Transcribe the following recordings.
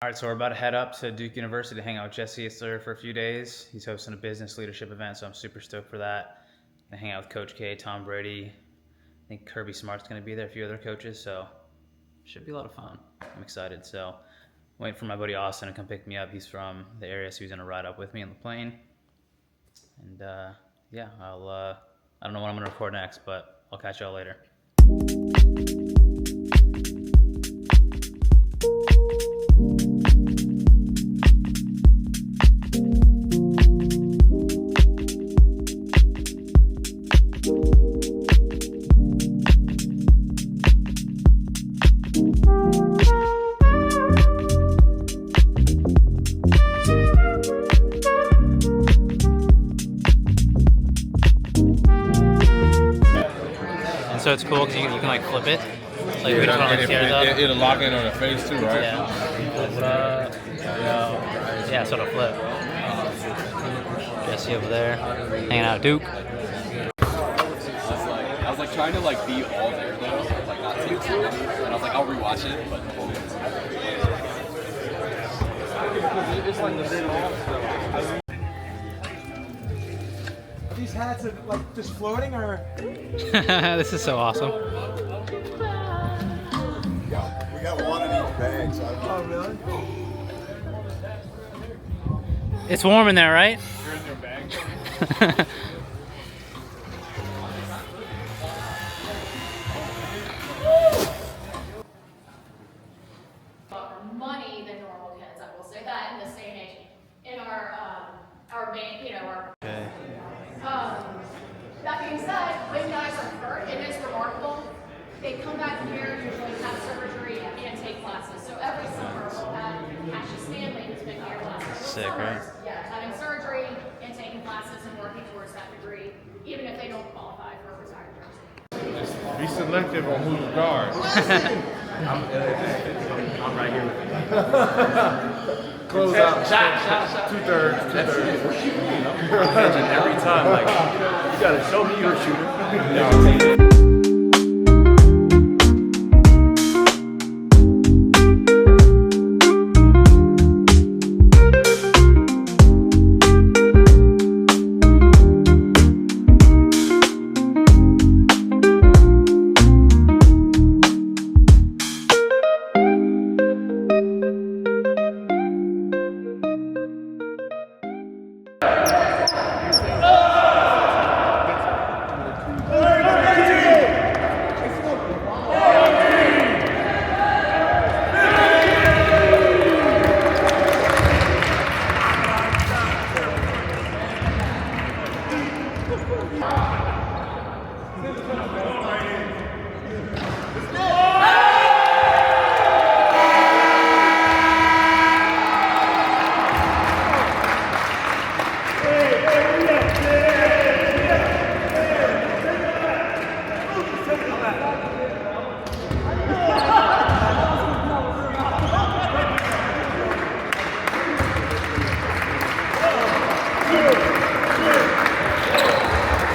All right, so we're about to head up to Duke University to hang out with Jesse Itzler for a few days. He's hosting a business leadership event, so I'm super stoked for that. Gonna hang out with Coach K, Tom Brady. I think Kirby Smart's gonna be there, a few other coaches, so should be a lot of fun. I'm excited. So waiting for my buddy Lawson to come pick me up. He's from the area, so he's gonna ride up with me on the plane. And yeah, I don't know what I'm gonna record next, but I'll catch y'all later. So it's cool because you can like flip it. Like it'll lock in on the face too, right? Yeah, sort of flip. Jesse over there, hanging out at Duke. I was like trying to like be all there though, like not too too, and I was like I'll rewatch it, but it's like the These hats are like just floating, or? This is so awesome. We got one in each bag, so I don't know. Oh, really? It's warm in there, right? you're in their bag. Money than normal kids. I will say that in this day and age. In our main, our. Okay. That being said, when guys are hurt, it is remarkable. They come back here, usually have surgery, and take classes. So every summer we'll have Cassie Stanley, who's been here last couple Sick, summers, right? yeah, having surgery and taking classes and working towards that degree, even if they don't qualify for a retired jersey. Be selective on who you guard. I'm right here with you. Close out. Shot. Two-thirds. Every time, like, you gotta show me you're a shooter.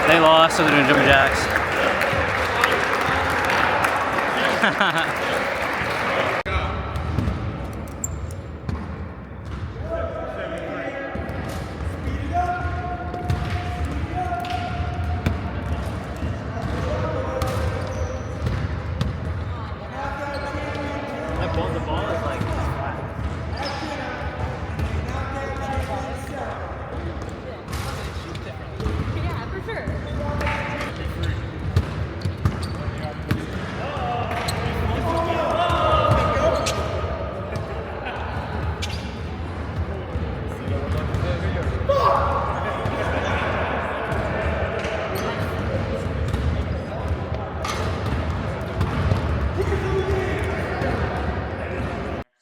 They lost, so they're doing jumping jacks. The ball is like Yeah, for sure.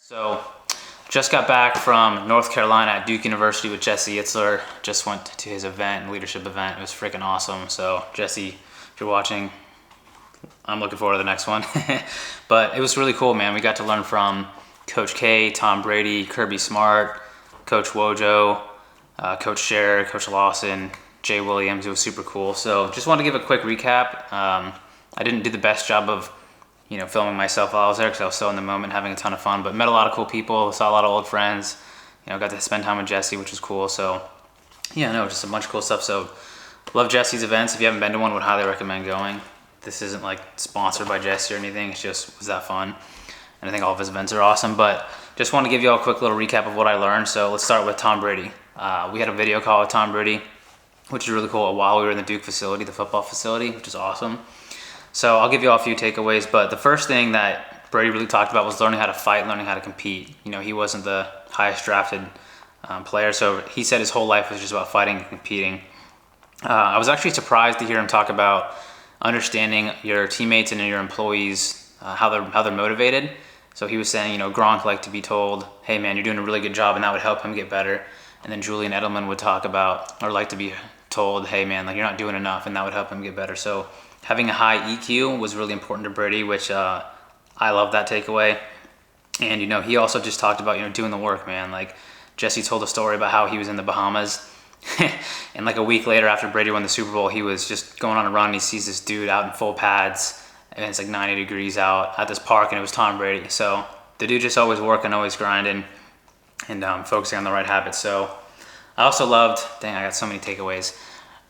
So, just got back from North Carolina at Duke University with Jesse Itzler. Just went to his event, leadership event. It was freaking awesome. So, Jesse, if you're watching, I'm looking forward to the next one. But it was really cool, man. We got to learn from Coach K, Tom Brady, Kirby Smart, Coach Wojo, Coach Scherer, Coach Lawson, Jay Williams. It was super cool. So just want to give a quick recap. I didn't do the best job of filming myself while I was there because I was so in the moment, having a ton of fun. But met a lot of cool people, saw a lot of old friends. Got to spend time with Jesse, which was cool. So yeah, no, just a bunch of cool stuff. So love Jesse's events. If you haven't been to one, would highly recommend going. This isn't like sponsored by Jesse or anything. It's just was that fun. And I think all of his events are awesome. But just want to give you all a quick little recap of what I learned. So let's start with Tom Brady. We had a video call with Tom Brady, which is really cool, while we were in the Duke facility, the football facility, which is awesome. So I'll give you all a few takeaways. But the first thing that Brady really talked about was learning how to fight, learning how to compete. He wasn't the highest drafted player, so he said his whole life was just about fighting and competing. I was actually surprised to hear him talk about understanding your teammates and your employees, how they're motivated. So he was saying, Gronk liked to be told, hey man, you're doing a really good job, and that would help him get better. And then Julian Edelman would talk about, or like to be told, hey man, like you're not doing enough, and that would help him get better. So having a high EQ was really important to Brady, which I love that takeaway. And he also just talked about doing the work, man. Like Jesse told a story about how he was in the Bahamas, and like a week later after Brady won the Super Bowl, he was just going on a run. And he sees this dude out in full pads, and it's like 90 degrees out at this park, and it was Tom Brady. So the dude just always working, always grinding, and focusing on the right habits. So I also loved, I got so many takeaways,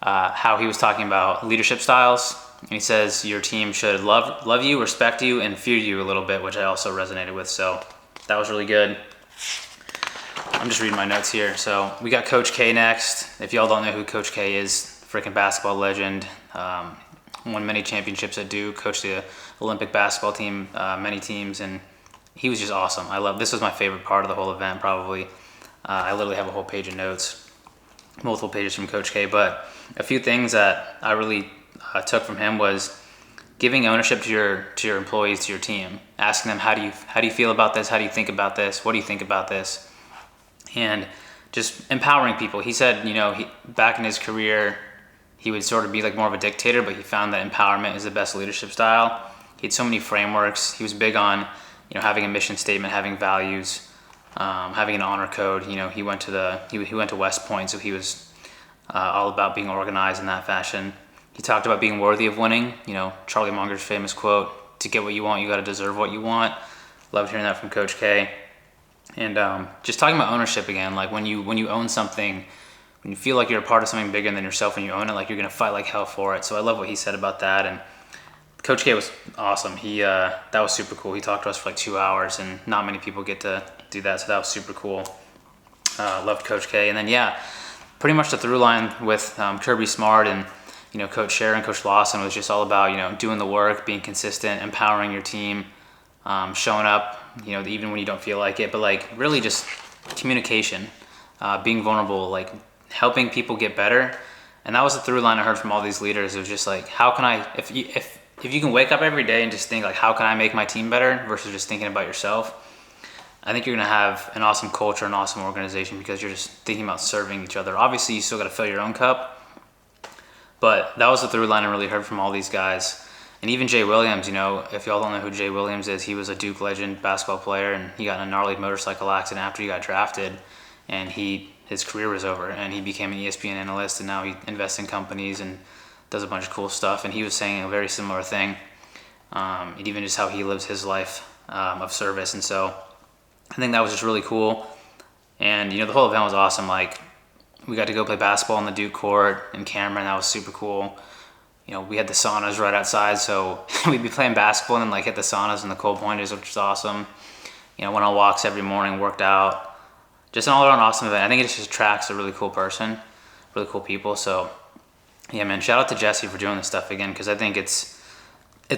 how he was talking about leadership styles. And he says your team should love you, respect you, and fear you a little bit, which I also resonated with. So that was really good. I'm just reading my notes here. So we got Coach K next. If y'all don't know who Coach K is, freaking basketball legend. Won many championships at Duke, coached the Olympic basketball team, many teams, and he was just awesome. This was my favorite part of the whole event, probably. I literally have a whole page of notes, multiple pages from Coach K, but a few things that I really took from him was giving ownership to your employees, to your team, asking them, how do you feel about this? How do you think about this? What do you think about this? And just empowering people. He said, back in his career, he would sort of be like more of a dictator, but he found that empowerment is the best leadership style. He had so many frameworks. He was big on, having a mission statement, having values, having an honor code. He went to West Point, so he was all about being organized in that fashion. He talked about being worthy of winning. Charlie Munger's famous quote, to get what you want, you got to deserve what you want. Loved hearing that from Coach K. And just talking about ownership again, like when you own something, when you feel like you're a part of something bigger than yourself and you own it, like you're going to fight like hell for it. So I love what he said about that. And Coach K was awesome. That was super cool. He talked to us for like 2 hours, and not many people get to do that. So that was super cool. Loved Coach K. And then, pretty much the through line with Kirby Smart and, Coach Scherer and Coach Lawson was just all about, doing the work, being consistent, empowering your team, showing up, even when you don't feel like it, but like really just communication, being vulnerable, like helping people get better. And that was the through line I heard from all these leaders. It was just like, how can I, if you can wake up every day and just think like, how can I make my team better versus just thinking about yourself, I think you're going to have an awesome culture, an awesome organization, because you're just thinking about serving each other. Obviously, you still got to fill your own cup, but that was the through line I really heard from all these guys. And even Jay Williams, if y'all don't know who Jay Williams is, he was a Duke legend basketball player, and he got in a gnarly motorcycle accident after he got drafted, and his career was over, and he became an ESPN analyst, and now he invests in companies and does a bunch of cool stuff. And he was saying a very similar thing, and even just how he lives his life of service. And so I think that was just really cool. And the whole event was awesome. Like, we got to go play basketball on the Duke court in Cameron. That was super cool. We had the saunas right outside, so we'd be playing basketball and then like hit the saunas and the cold plunges, which was awesome. Went on walks every morning, worked out. Just an all-around awesome event. I think it just attracts a really cool person, really cool people. So yeah, man, shout out to Jesse for doing this stuff again, because I think it's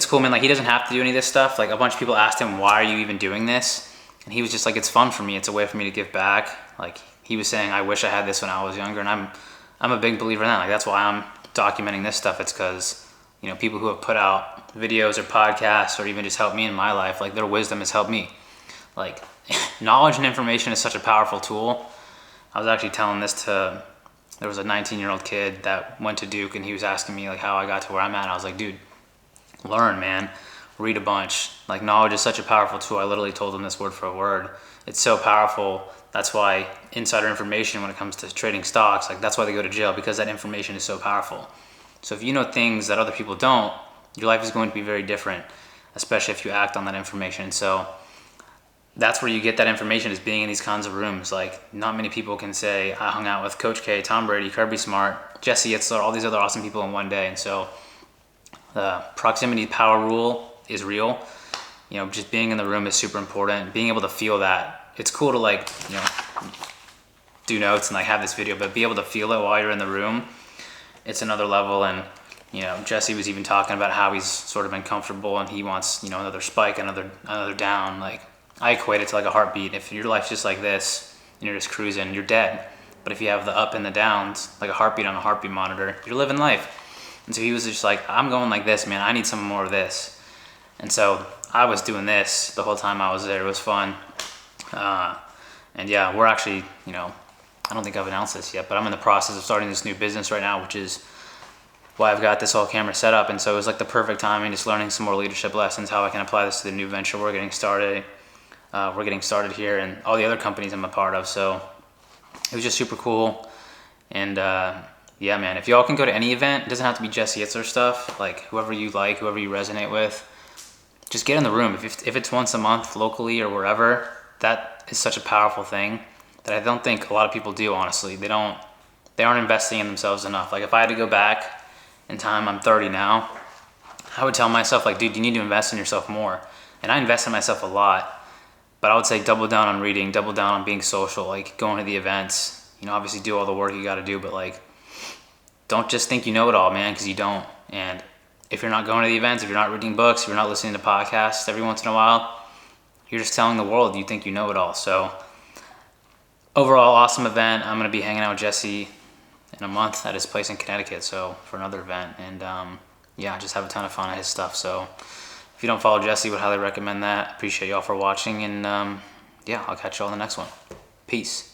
cool, man. Like, he doesn't have to do any of this stuff. Like, a bunch of people asked him, why are you even doing this? And he was just like, it's fun for me. It's a way for me to give back. Like, he was saying, I wish I had this when I was younger, and I'm a big believer in that. Like, that's why I'm documenting this stuff. It's because people who have put out videos or podcasts or even just helped me in my life, like, their wisdom has helped me. Like, knowledge and information is such a powerful tool. I was actually telling this to, there was a 19-year-old kid that went to Duke, and he was asking me like how I got to where I'm at. I was like, dude, learn, man. Read a bunch. Like, knowledge is such a powerful tool. I literally told him this word for word. It's so powerful. That's why insider information, when it comes to trading stocks, like, that's why they go to jail, because that information is so powerful. So if you know things that other people don't, your life is going to be very different. especially if you act on that information. So that's where you get that information, is being in these kinds of rooms. Like, not many people can say, I hung out with Coach K, Tom Brady, Kirby Smart, Jesse Itzler, all these other awesome people in one day. And so the proximity power rule is real. You know, just being in the room is super important. Being able to feel that. It's cool to, like, you know, do notes and like have this video, but be able to feel it while you're in the room, it's another level. And, you know, Jesse was even talking about how he's sort of been comfortable and he wants, you know, another spike, another down. Like, I equate it to like a heartbeat. If your life's just like this and you're just cruising, you're dead. But if you have the up and the downs, like a heartbeat on a heartbeat monitor, you're living life. And so he was just like, I'm going like this, man. I need some more of this. And so I was doing this the whole time I was there. It was fun. And yeah, we're actually, you know, I don't think I've announced this yet, but I'm in the process of starting this new business right now, which is why I've got this whole camera set up. And so it was like the perfect timing, just learning some more leadership lessons, how I can apply this to the new venture we're getting started. We're getting started here, and all the other companies I'm a part of. So it was just super cool. And yeah, man, if y'all can go to any event, it doesn't have to be Jesse Itzler stuff. Like, whoever you like, whoever you resonate with, just get in the room. If it's once a month locally or wherever, that is such a powerful thing that I don't think a lot of people do, honestly. They aren't investing in themselves enough. Like, if I had to go back in time, I'm 30 now, I would tell myself, like, dude, you need to invest in yourself more. And I invest in myself a lot. But I would say double down on reading, double down on being social, like going to the events, you know, obviously do all the work you got to do, but like, don't just think you know it all, man, because you don't. And if you're not going to the events, if you're not reading books, if you're not listening to podcasts every once in a while, you're just telling the world you think you know it all. So overall, awesome event. I'm going to be hanging out with Jesse in a month at his place in Connecticut, so for another event. And yeah, just have a ton of fun at his stuff. So if you don't follow Jesse, would highly recommend that. Appreciate y'all for watching, and yeah, I'll catch y'all in the next one. Peace.